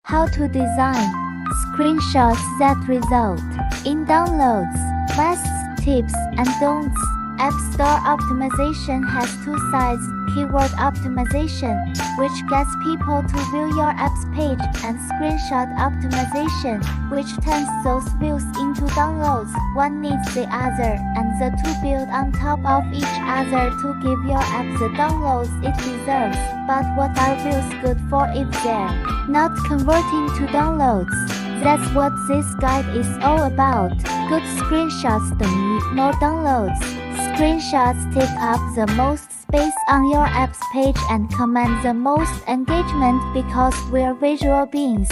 How to design screenshots that result in downloads, musts, tips, and don'ts. App Store optimization has two sides: keyword optimization, which gets people to view your app's page, and screenshot optimization, which turns those views into downloads. One needs the other, and the two build on top of each other to give your app the downloads it deserves. But what are views good for if they're not converting to downloads? That's what this guide is all about. Good screenshots don't need more downloads. Screenshots take up the most space on your app's page and command the most engagement because we're visual beings.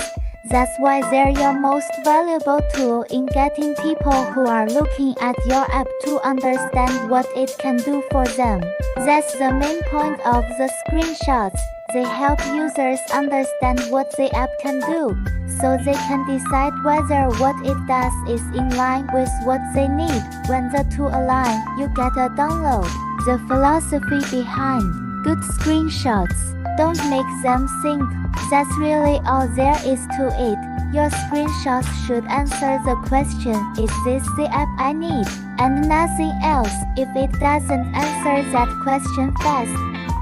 That's why they're your most valuable tool in getting people who are looking at your app to understand what it can do for them. That's the main point of the screenshots. They help users understand what the app can do, so they can decide whether what it does is in line with what they need. When the two align, you get a download. The philosophy behind good screenshots: don't make them think. That's really all there is to it. Your screenshots should answer the question, is this the app I need? And nothing else. If it doesn't answer that question fast,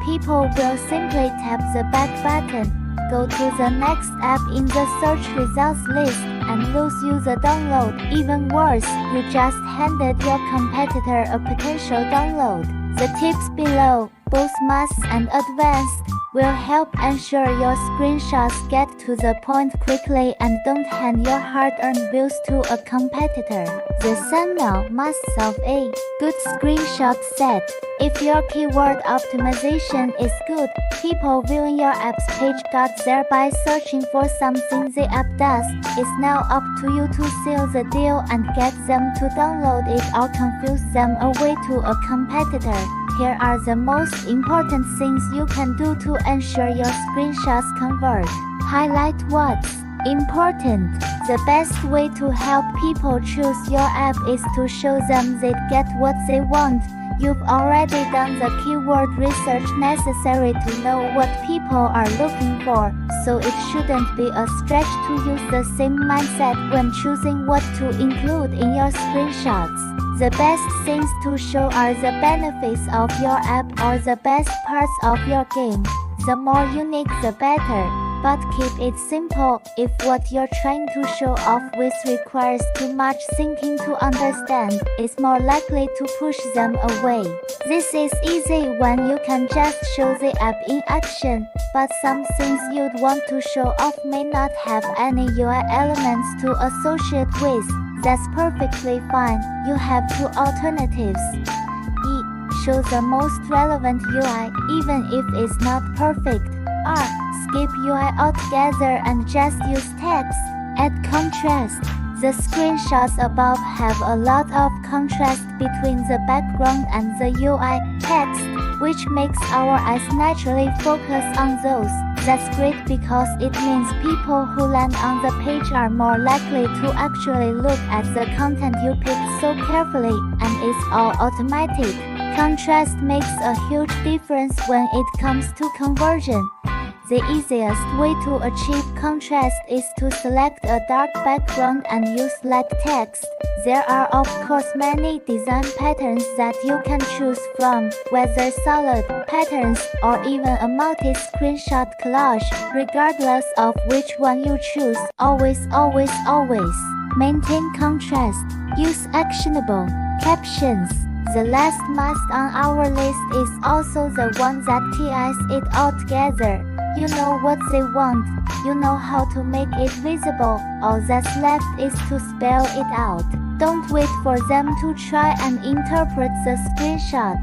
people will simply tap the back button, go to the next app in the search results list, and lose you the download. Even worse, you just handed your competitor a potential download. The tips below, both masts and advanced, will help ensure your screenshots get to the point quickly and don't hand your hard-earned views to a competitor. The thumbnail musts of a good screenshot set. If your keyword optimization is good, people viewing your app's page got there by searching for something the app does. It's now up to you to seal the deal and get them to download it or confuse them away to a competitor. Here are the most important things you can do to ensure your screenshots convert. Highlight what's important. The best way to help people choose your app is to show them they get what they want. You've already done the keyword research necessary to know what people are looking for, so it shouldn't be a stretch to use the same mindset when choosing what to include in your screenshots. The best things to show are the benefits of your app or the best parts of your game. The more unique the better, but keep it simple. If what you're trying to show off with requires too much thinking to understand, it's more likely to push them away. This is easy when you can just show the app in action, but some things you'd want to show off may not have any UI elements to associate with. That's perfectly fine. You have two alternatives. E. Show the most relevant UI, even if it's not perfect. R. Skip UI altogether and just use text. Add contrast. The screenshots above have a lot of contrast between the background and the UI text, which makes our eyes naturally focus on those. That's great because it means people who land on the page are more likely to actually look at the content you picked so carefully, and it's all automatic. Contrast makes a huge difference when it comes to conversion. The easiest way to achieve contrast is to select a dark background and use light text. There are of course many design patterns that you can choose from, whether solid patterns or even a multi-screenshot collage. Regardless of which one you choose, always maintain contrast. Use actionable captions. The last must on our list is also the one that ties it all together. You know what they want, you know how to make it visible, all that's left is to spell it out. Don't wait for them to try and interpret the screenshot.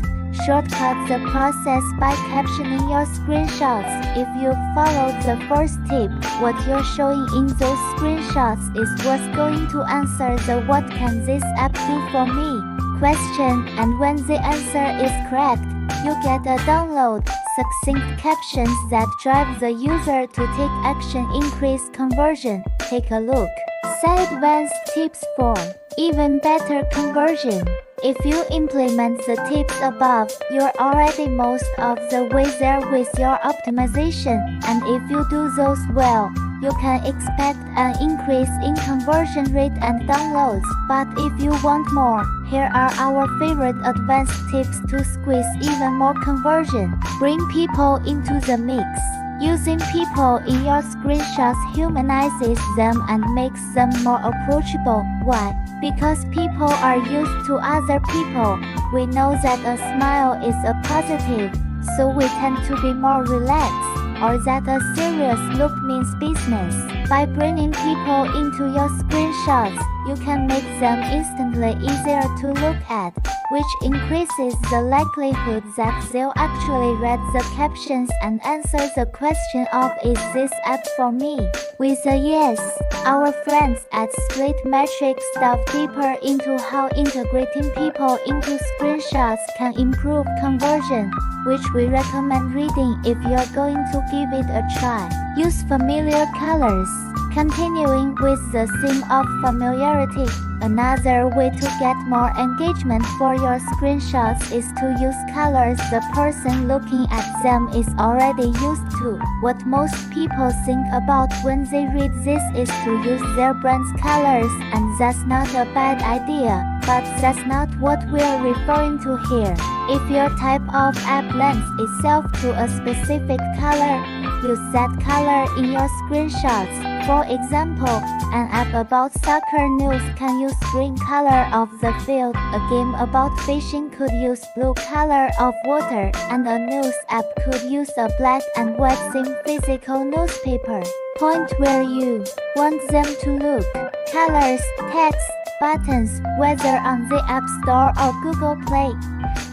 Shortcut the process by captioning your screenshots. If you've followed the first tip, what you're showing in those screenshots is what's going to answer the "what can this app do for me?" question, and when the answer is correct, you get a download. Succinct captions that drive the user to take action increase conversion. Take a look. Say advanced tips for even better conversion. If you implement the tips above, you're already most of the way there with your optimization, and if you do those well, you can expect an increase in conversion rate and downloads. But if you want more, here are our favorite advanced tips to squeeze even more conversion. Bring people into the mix. Using people in your screenshots humanizes them and makes them more approachable. Why? Because people are used to other people. We know that a smile is a positive, so we tend to be more relaxed, or that a serious look means business. By bringing people into your screenshots, you can make them instantly easier to look at, which increases the likelihood that they'll actually read the captions and answer the question of "Is this app for me?" with a yes. Our friends at Splitmetrics delve deeper into how integrating people into screenshots can improve conversion, which we recommend reading if you're going to give it a try. Use familiar colors. Continuing with the theme of familiarity, another way to get more engagement for your screenshots is to use colors the person looking at them is already used to. What most people think about when they read this is to use their brand's colors, and that's not a bad idea, but that's not what we're referring to here. If your type of app lends itself to a specific color, use that color in your screenshots. For example, an app about soccer news can use green color of the field, a game about fishing could use blue color of water, and a news app could use a black and white theme physical newspaper. Point where you want them to look. Colors, text, buttons, whether on the App Store or Google Play.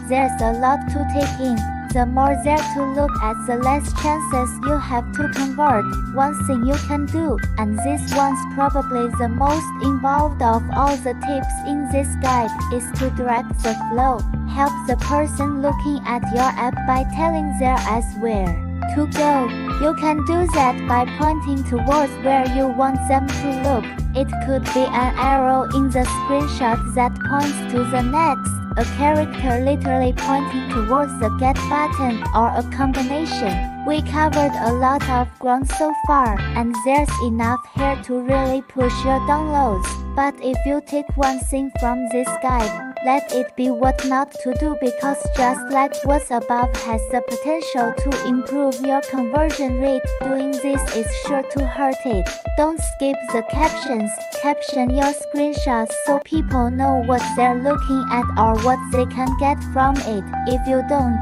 There's a lot to take in. The more there to look at, the less chances you have to convert. One thing you can do, and this one's probably the most involved of all the tips in this guide, is to direct the flow. Help the person looking at your app by telling their eyes where to go. You can do that by pointing towards where you want them to look. It could be an arrow in the screenshot that points to the next, a character literally pointing towards the get button, or a combination. We covered a lot of ground so far, and there's enough here to really push your downloads. But if you take one thing from this guide, let it be what not to do, because just like what's above has the potential to improve your conversion rate, doing this is sure to hurt it. Don't skip the captions. Caption your screenshots so people know what they're looking at or what they can get from it. If you don't,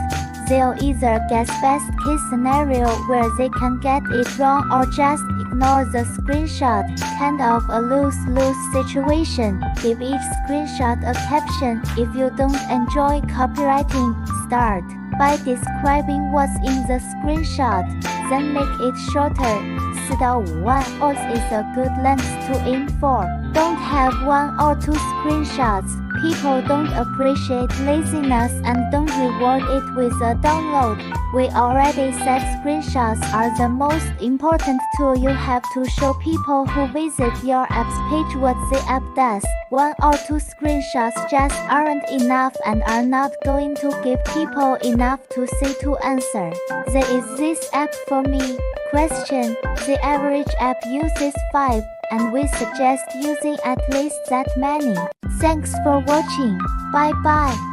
they'll either guess best case scenario where they can get it wrong, or just ignore the screenshot. Kind of a lose-lose situation. Give each screenshot a caption. If you don't enjoy copywriting, start by describing what's in the screenshot, then make it shorter. 4到5万 words is a good length to aim for. Don't have one or two screenshots. People don't appreciate laziness and don't reward it with a download. We already said screenshots are the most important tool you have to show people who visit your app's page what the app does. One or two screenshots just aren't enough and are not going to give people enough to see to answer. Is this app for me? Question. The average app uses 5, and we suggest using at least that many. Thanks for watching. Bye bye.